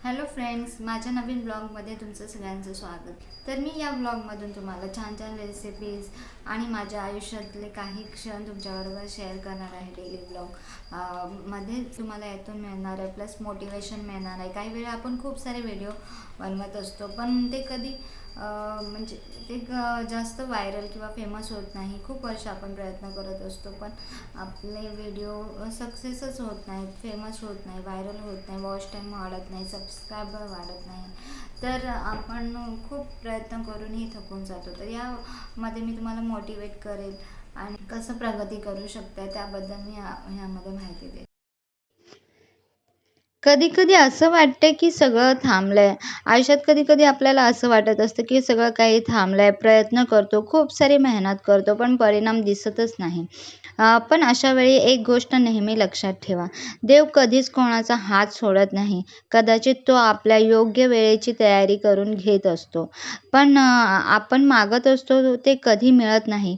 Hello friends, माझ्या नवीन ब्लॉगमध्ये तुमचं सगळ्यांचं स्वागत. तर मी या ब्लॉगमधून तुम्हाला छान छान रेसिपीज आणि माझ्या आयुष्यातले काही क्षण तुमच्याबरोबर शेअर करणार आहे. डेली ब्लॉग मध्ये तुम्हाला यातून मिळणार आहे, प्लस मोटिवेशन मिळणार आहे. काही वेळा आपण खूप सारे व्हिडिओ बनवत असतो, पण ते कधी म्हणजे ते जास्त व्हायरल किंवा फेमस होत नाही. खूप वर्ष आपण प्रयत्न करत असतो, पण आपले व्हिडिओ सक्सेसच होत नाहीत, फेमस होत नाही, व्हायरल होत नाही, वॉच टाईम वाढत नाही, सबस्क्रायबर वाढत नाही. तर आपण खूप प्रयत्न करूनही थकून जातो. तर यामध्ये मी तुम्हाला मोटिवेट करेल आणि कसं प्रगती करू शकता त्याबद्दल मी ह्यामध्ये माहिती देईल. कधी कधी असं वाटतं की सगळं थांबलंय. आयुष्यात कधी कधी आपल्याला असं वाटत असतं की सगळं काही थांबलंय. प्रयत्न करतो, खूप सारी मेहनत करतो, पण परिणाम दिसतच नाही. पण अशा वेळी एक गोष्ट नेहमी लक्षात ठेवा. देव कधीच कोणाचा हात सोडत नाही. कदाचित तो आपल्या योग्य वेळेची तयारी करून घेत असतो. पण आपण मागत असतो ते कधी मिळत नाही.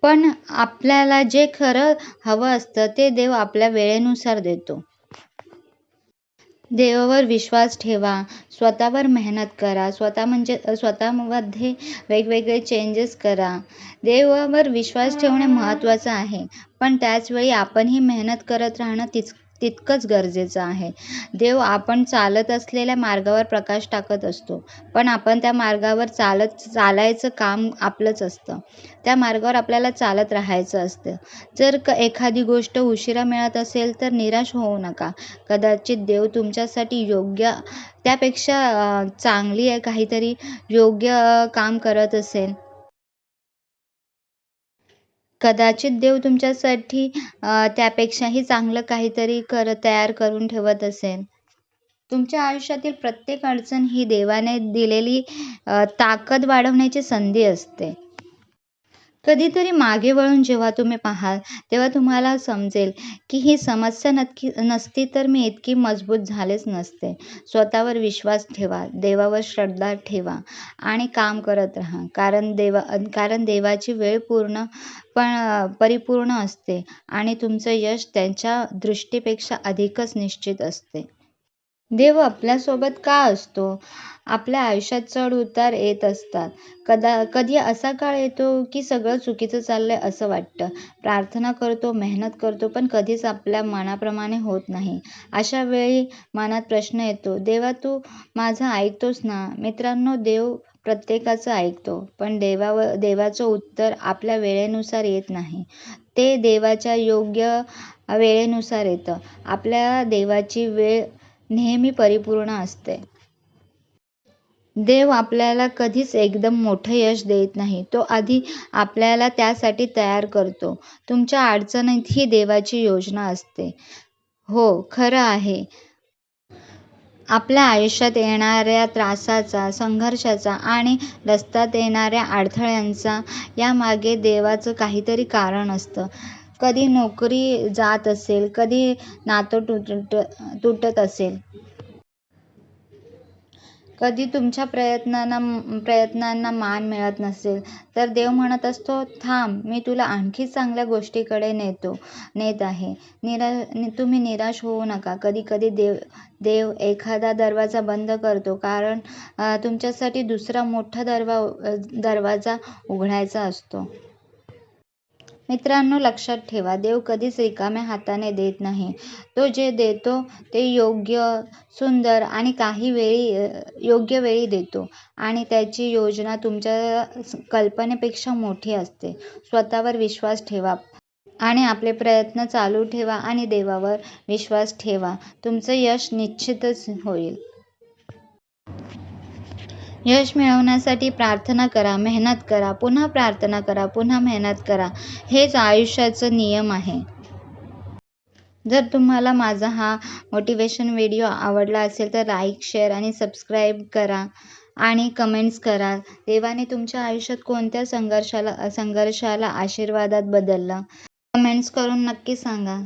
पण आपल्याला जे खरं हवं असतं ते देव आपल्या वेळेनुसार देतो. देवावर विश्वास ठेवा, स्वतःवर मेहनत करा, स्वतःमध्ये वेगवेगळे चेंजेस करा. देवावर विश्वास ठेवणे महत्त्वाचं आहे, पण त्याचवेळी आपणही मेहनत करत राहणं तितकंच गरजेचं आहे. देव आपण चालत असलेल्या मार्गावर प्रकाश टाकत असतो, पण आपण त्या मार्गावर चालायचं काम आपलंच असतं. त्या मार्गावर आपल्याला चालत राहायचं असतं. जर एखादी गोष्ट उशिरा मिळत असेल तर निराश होऊ नका. कदाचित देव तुमच्यासाठी योग्य त्यापेक्षा चांगली आहे काहीतरी योग्य काम करत असेल. कदाचित देव तुमच्यासाठी त्यापेक्षाही चांगलं काहीतरी तयार करून ठेवत असेल. तुमच्या आयुष्यातील प्रत्येक अडचण ही देवाने दिलेली ताकद वाढवण्याची संधी असते. कधीतरी मागे वळून जेव्हा तुम्ही पाहाल, तेव्हा तुम्हाला समजेल की ही समस्या नसती तर मी इतकी मजबूत झालेच नसते. स्वतःवर विश्वास ठेवा, देवावर श्रद्धा ठेवा आणि काम करत राहा. कारण देवाची वेळ परिपूर्ण असते आणि तुमचं यश त्यांच्या दृष्टीपेक्षा अधिकच निश्चित असते. देव आपल्यासोबत का असतो? आपल्या आयुष्यात चढ-उतार येत असतात. कधी असा काळ येतो की सगळं चुकीचं चाललंय असं वाटतं. प्रार्थना करतो, मेहनत करतो, पण कधीच आपल्या मनाप्रमाणे होत नाही. अशा वेळी मनात प्रश्न येतो, देवा तू माझं ऐकतोस ना? मित्रांनो, देव प्रत्येकाचं ऐकतो, पण देवाचं उत्तर आपल्या वेळेनुसार येत नाही. ते देवाच्या योग्य वेळेनुसार येतं. आपल्या देवाची वेळ नेहमी परिपूर्ण असते. देव आपल्याला कधीच एकदम मोठं यश देत नाही. तो आधी आपल्याला त्यासाठी तयार करतो. तुमच्या अडचणीतही देवाची योजना असते. हो, खरं आहे. आपल्या आयुष्यात येणाऱ्या त्रासाचा, संघर्षाचा आणि रस्त्यात येणाऱ्या अडथळ्यांचा यामागे देवाचं काहीतरी कारण असतं. कधी नोकरी जात असेल, कधी नातं तुटत असेल. कधी तुमच्या प्रयत्नांना मान मिळत नसेल, तर देव म्हणत असतो, थांब, मी तुला आणखी चांगल्या गोष्टीकडे नेत आहे. तुम्ही निराश होऊ नका. कधी-कधी देव एखादा दरवाजा बंद करतो, कारण तुमच्यासाठी दुसरा मोठा दरवाजा उघडायचा असतो. मित्रांनो, लक्षात ठेवा, देव कधीच रिकाम्या हाताने देत नाही. तो जे देतो ते योग्य, सुंदर आणि योग्य वेळी देतो आणि त्याची योजना तुमच्या कल्पनेपेक्षा मोठी असते. स्वतःवर विश्वास ठेवा आणि आपले प्रयत्न चालू ठेवा आणि देवावर विश्वास ठेवा. तुमचं यश निश्चितच होईल. यश मिळवण्यासाठी प्रार्थना करा, मेहनत करा, पुन्हा प्रार्थना करा, पुन्हा मेहनत करा. हेच आयुष्याचं नियम आहे. जर तुम्हाला माझा हा मोटिवेशन व्हिडिओ आवडला असेल तर लाईक, शेअर आणि सबस्क्राईब करा आणि कमेंट्स करा. देवाने तुमच्या आयुष्यात कोणत्या संघर्षाला आशीर्वादात बदललं? कमेंट्स करून नक्की सांगा.